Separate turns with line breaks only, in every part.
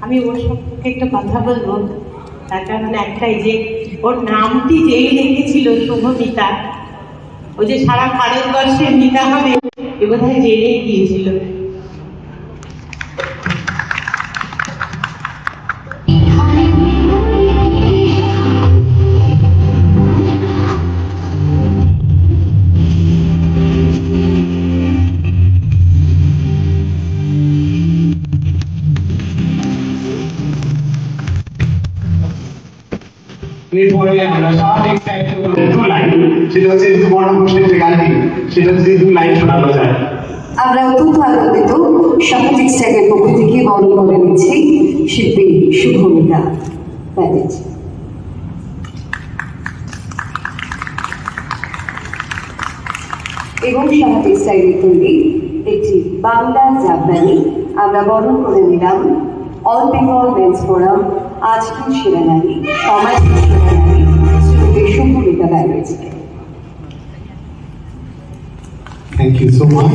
আমি ওর সম্পর্কে একটা কথা বলবো। তার কারণ একটাই যে ওর নামটি যেই রেখেছিল শুভমিতা, ও যে সারা ভারতবর্ষের মিতা হবে এ বোধহয় জেনেই গিয়েছিল।
এরপরে আমরা স্বাভাবিক দু লাইন, সেটা হচ্ছে বর্ণপ্রশ্নের যে গানটি, সেটা হচ্ছে 2 লাইন শোনানো যায়।
আমরা অত্যন্ত আনন্দিত সামাজিক স্ট্যাগের পক্ষ থেকে বরণ করে নিচ্ছি শিল্পী শুভমিতা ব্যানার্জি। এবং সামাজিক স্ট্যাগের তৈরি একটি বাংলা জাপানি আমরা বরণ করে নিলাম অল বেঙ্গল মেন্স ফোরাম আজকের সেরা নারী, সমাজের সেরা নারী শ্রীমতী শুভমিতা ব্যানার্জিকে।
Thank you so much.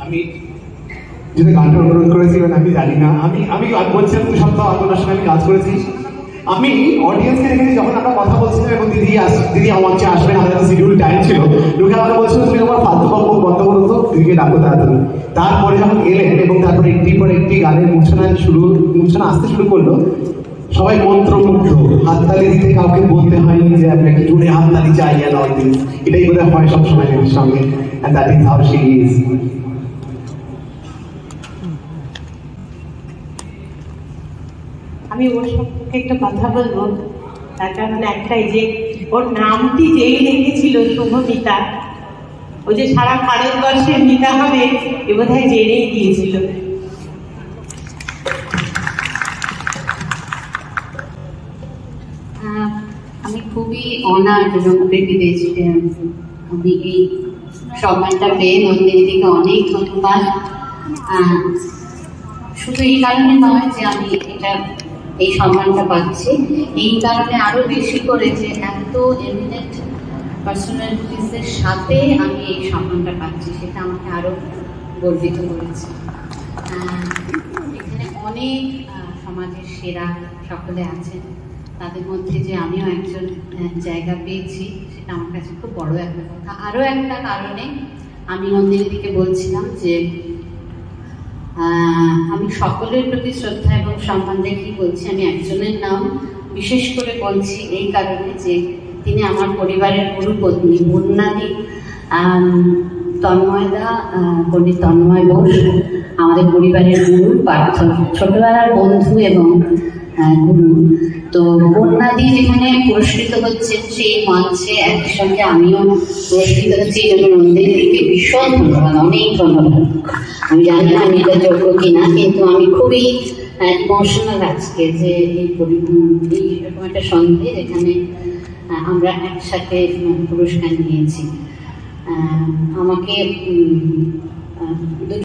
আমি যেটা গানটা অনুরোধ করেছিলেন আমি জানি না, আমি বলছিলাম 2 সপ্তাহ আপনার সঙ্গে আমি কাজ করেছি। আমি অডিয়েন্সকে দেখেছি যখন আমরা কথা বলছিলাম এবং দিদি আমার কাছে আসবেন, আমাদের শিডিউল টাইম ছিল, লোকে আমাকে বলছিল তুমি তোমার ফালতু বকবক বন্ধ করো তো, দিদিকে ডাকো তাড়াতাড়ি। তারপরে যখন এলেন এবং তারপরে একটির পর একটি গানের মূর্ছনা আসতে শুরু করলো, সবাই মন্ত্রমুগ্ধ। হাততালি দিতে কাউকে বলতে হয়নি যে আপনি একটু জোরে হাততালি চাই, এটাই বোধহয় হয় সবসময় এর সঙ্গে, and that is how she is.
আমি ওর সম্পর্কে একটা কথা বলবো। তার কারণ একটাই যে ওর নামটি যেই রেখেছিল শুভমিতা, ও যে সারা ভারতবর্ষের মিতা হবে এ বোধহয় জেনেই গিয়েছিল।
আমি খুবই অনার্ড এবং প্রিভিলেজড আমি এই সম্মানটা পেয়ে নন্দিনীদিকে অনেক ধন্যবাদ। শুধু এই কারণে নয় যে আমি এই সম্মানটা পাচ্ছি, এই কারণে আরো বেশি করে যে এত এমিনেন্ট পার্সোনালিটিসদের সাথে আমি এই সম্মানটা পাচ্ছি, সেটা আমাকে আরো গর্বিত করেছে। এখানে অনেক সমাজের সেরা সকলে আছেন, তাদের মধ্যে যে আমিও একজন জায়গা পেয়েছি সেটা আমার কাছে খুব বড় একটা কথা। আরও একটা কারণে আমি নন্দিনীদিকে বলছিলাম যে আমি সকলের প্রতি শ্রদ্ধা এবং সম্মান রেখেই বলছি। আমি একজনের নাম বিশেষ করে বলছি এই কারণে যে তিনি আমার পরিবারের গুরুপত্নী বন্যাদি তন্ময়দা, পণ্ডিত তন্ময় বোস আমাদের পরিবারের গুরু, পার্থ ছোটবেলার বন্ধু এবং গুরু। তো বন্যাদি যেখানে পুরস্কৃত হচ্ছে সেই মঞ্চে একই সঙ্গে আমিও পুরস্কৃত হচ্ছি, এই জন্য নন্দিনীদিকে ভীষণ ধন্যবাদ, অনেক ধন্যবাদ। আমি জানি না আমি এটা যোগ্য কিনা, কিন্তু আমি খুবই ইমোশনাল আজকে যে এইরকম একটা সন্ধ্যে যেখানে আমরা একসাথে পুরস্কার নিয়েছি। আমাকে